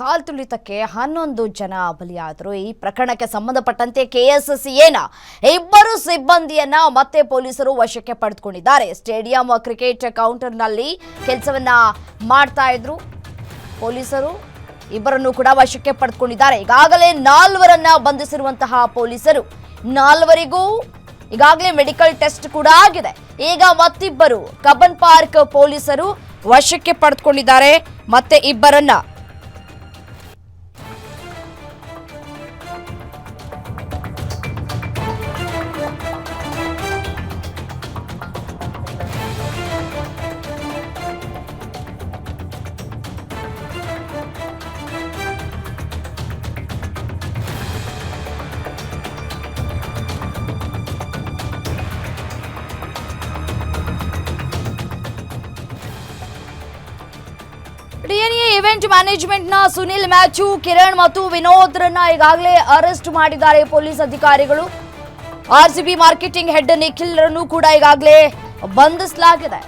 ಕಾಲ್ತುಳಿತಕ್ಕೆ 11 ಜನ ಬಲಿಯಾದರು. ಈ ಪ್ರಕರಣಕ್ಕೆ ಸಂಬಂಧಪಟ್ಟಂತೆ ಕೆಎಸ್ಸಿಎನ ಇಬ್ಬರು ಸಿಬ್ಬಂದಿಯನ್ನ ಮತ್ತೆ ಪೊಲೀಸರು ವಶಕ್ಕೆ ಪಡೆದುಕೊಂಡಿದ್ದಾರೆ. ಸ್ಟೇಡಿಯಂ ಕ್ರಿಕೆಟ್ ಕೌಂಟರ್ನಲ್ಲಿ ಕೆಲಸವನ್ನ ಮಾಡ್ತಾ ಇದ್ರು ಪೊಲೀಸರು. ಇಬ್ಬರನ್ನು ಕೂಡ ವಶಕ್ಕೆ ಪಡೆದುಕೊಂಡಿದ್ದಾರೆ. ಈಗಾಗಲೇ 4 ಬಂಧಿಸಿರುವಂತಹ ಪೊಲೀಸರು 4 ಈಗಾಗಲೇ ಮೆಡಿಕಲ್ ಟೆಸ್ಟ್ ಕೂಡ ಆಗಿದೆ. ಈಗ ಮತ್ತಿಬ್ಬರು ಕಬ್ಬನ್ ಪಾರ್ಕ್ ಪೊಲೀಸರು ವಶಕ್ಕೆ ಪಡೆದುಕೊಂಡಿದ್ದಾರೆ. ಮತ್ತೆ ಇಬ್ಬರನ್ನ ಡಿಎನ್ಎ ಇವೆಂಟ್ ಮ್ಯಾನೇಜ್ಮೆಂಟ್ನ ಸುನಿಲ್, ಮ್ಯಾಥ್ಯೂ, ಕಿರಣ್ ಮತ್ತು ವಿನೋದ್ರನ್ನ ಈಗಾಗಲೇ ಅರೆಸ್ಟ್ ಮಾಡಿದ್ದಾರೆ ಪೊಲೀಸ್ ಅಧಿಕಾರಿಗಳು. ಆರ್ಸಿಬಿ ಮಾರ್ಕೆಟಿಂಗ್ ಹೆಡ್ ನಿಖಿಲ್ರನ್ನು ಕೂಡ ಈಗಾಗಲೇ ಬಂಧಿಸಲಾಗಿದೆ.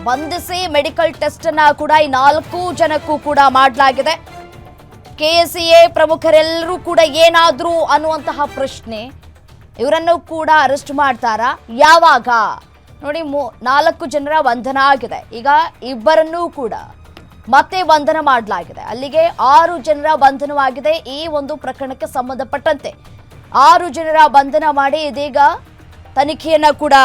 ಬಂಧಿಸಿ ಮೆಡಿಕಲ್ ಟೆಸ್ಟ್ ಅನ್ನ ಕೂಡ ಈ 4 ಜನಕ್ಕೂ ಕೂಡ ಮಾಡಲಾಗಿದೆ. ಕೆಎಸ್ಸಿಎ ಪ್ರಮುಖರೆಲ್ಲರೂ ಕೂಡ ಏನಾದ್ರು ಅನ್ನುವಂತಹ ಪ್ರಶ್ನೆ. ಇವರನ್ನು ಕೂಡ ಅರೆಸ್ಟ್ ಮಾಡ್ತಾರಾ? ಯಾವಾಗ? ನೋಡಿ, 4 ಜನರ ಬಂಧನ ಆಗಿದೆ. ಈಗ ಇಬ್ಬರನ್ನೂ ಕೂಡ ಮತ್ತೆ ಬಂಧನ ಮಾಡಲಾಗಿದೆ. ಅಲ್ಲಿಗೆ 6 ಜನರ ಬಂಧನವಾಗಿದೆ. ಈ ಒಂದು ಪ್ರಕರಣಕ್ಕೆ ಸಂಬಂಧಪಟ್ಟಂತೆ 6 ಜನರ ಬಂಧನ ಮಾಡಿ ಇದೀಗ ತನಿಖೆಯನ್ನ ಕೂಡ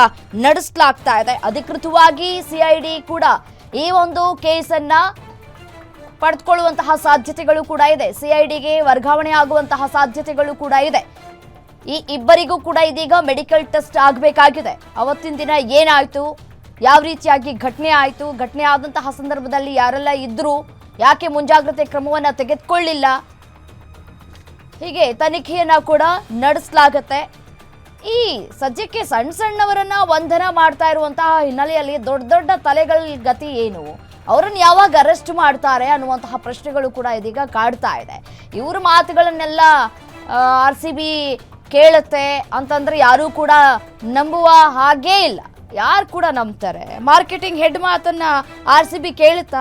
ನಡೆಸಲಾಗ್ತಾ ಇದೆ. ಅಧಿಕೃತವಾಗಿ ಸಿಐಡಿ ಕೂಡ ಈ ಒಂದು ಕೇಸನ್ನ ಪಡೆದುಕೊಳ್ಳುವಂತಹ ಸಾಧ್ಯತೆಗಳು ಕೂಡ ಇದೆ. ಸಿಐಡಿಗೆ ವರ್ಗಾವಣೆ ಆಗುವಂತಹ ಸಾಧ್ಯತೆಗಳು ಕೂಡ ಇದೆ. ಈ ಇಬ್ಬರಿಗೂ ಕೂಡ ಇದೀಗ ಮೆಡಿಕಲ್ ಟೆಸ್ಟ್ ಆಗಬೇಕಾಗಿದೆ. ಅವತ್ತಿನ ದಿನ ಏನಾಯ್ತು, ಯಾವ ರೀತಿಯಾಗಿ ಘಟನೆ ಆಯಿತು, ಘಟನೆ ಆದಂತಹ ಸಂದರ್ಭದಲ್ಲಿ ಯಾರೆಲ್ಲ ಇದ್ರು, ಯಾಕೆ ಮುಂಜಾಗ್ರತೆ ಕ್ರಮವನ್ನು ತೆಗೆದುಕೊಳ್ಳಿಲ್ಲ, ಹೀಗೆ ತನಿಖೆಯನ್ನ ಕೂಡ ನಡೆಸಲಾಗತ್ತೆ. ಈ ಸದ್ಯಕ್ಕೆ ಸಣ್ಣವರನ್ನ ಬಂಧನ ಮಾಡ್ತಾ ಇರುವಂತಹ ಹಿನ್ನೆಲೆಯಲ್ಲಿ ದೊಡ್ಡ ದೊಡ್ಡ ತಲೆಗಳ ಗತಿ ಏನು, ಅವರನ್ನು ಯಾವಾಗ ಅರೆಸ್ಟ್ ಮಾಡ್ತಾರೆ ಅನ್ನುವಂತಹ ಪ್ರಶ್ನೆಗಳು ಕೂಡ ಇದೀಗ ಕಾಡ್ತಾ ಇದೆ. ಇವ್ರ ಮಾತುಗಳನ್ನೆಲ್ಲ ಆರ್ಸಿಬಿ ಕೇಳುತ್ತೆ ಅಂತಂದ್ರೆ ಯಾರೂ ಕೂಡ ನಂಬುವ ಹಾಗೇ ಇಲ್ಲ. ಯಾರು ಕೂಡ ನಂಬ್ತಾರೆ? ಮಾರ್ಕೆಟಿಂಗ್ ಹೆಡ್ ಮಾತನ್ನ ಆರ್ಸಿಬಿ ಕೇಳುತ್ತಾ?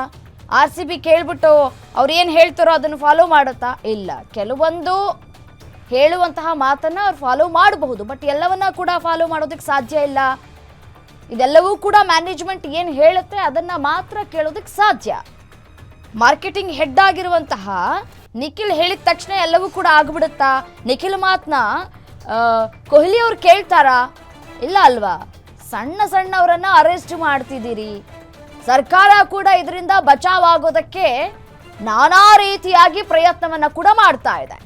ಆರ್ಸಿಬಿ ಕೇಳ್ಬಿಟ್ಟು ಅವ್ರು ಏನು ಹೇಳ್ತಾರೋ ಅದನ್ನು ಫಾಲೋ ಮಾಡುತ್ತಾ? ಇಲ್ಲ. ಕೆಲವೊಂದು ಹೇಳುವಂತಹ ಮಾತನ್ನ ಅವ್ರು ಫಾಲೋ ಮಾಡಬಹುದು, ಬಟ್ ಎಲ್ಲವನ್ನ ಕೂಡ ಫಾಲೋ ಮಾಡೋದಕ್ಕೆ ಸಾಧ್ಯ ಇಲ್ಲ. ಇದೆಲ್ಲವೂ ಕೂಡ ಮ್ಯಾನೇಜ್ಮೆಂಟ್ ಏನು ಹೇಳುತ್ತೆ ಅದನ್ನ ಮಾತ್ರ ಕೇಳೋದಕ್ಕೆ ಸಾಧ್ಯ. ಮಾರ್ಕೆಟಿಂಗ್ ಹೆಡ್ ಆಗಿರುವಂತಹ ನಿಖಿಲ್ ಹೇಳಿದ ತಕ್ಷಣ ಎಲ್ಲವೂ ಕೂಡ ಆಗ್ಬಿಡುತ್ತಾ? ನಿಖಿಲ್ ಮಾತನ್ನ ಕೊಹ್ಲಿ ಅವ್ರು ಕೇಳ್ತಾರಾ? ಇಲ್ಲ ಅಲ್ವಾ? ಸಣ್ಣವರನ್ನ ಅರೆಸ್ಟ್ ಮಾಡ್ತಿದ್ದೀರಿ. ಸರ್ಕಾರ ಕೂಡ ಇದರಿಂದ ಬಚಾವ್ ಆಗೋದಕ್ಕೆ ನಾನಾ ರೀತಿಯಾಗಿ ಪ್ರಯತ್ನವನ್ನ ಕೂಡ ಮಾಡ್ತಾ ಇದೆ.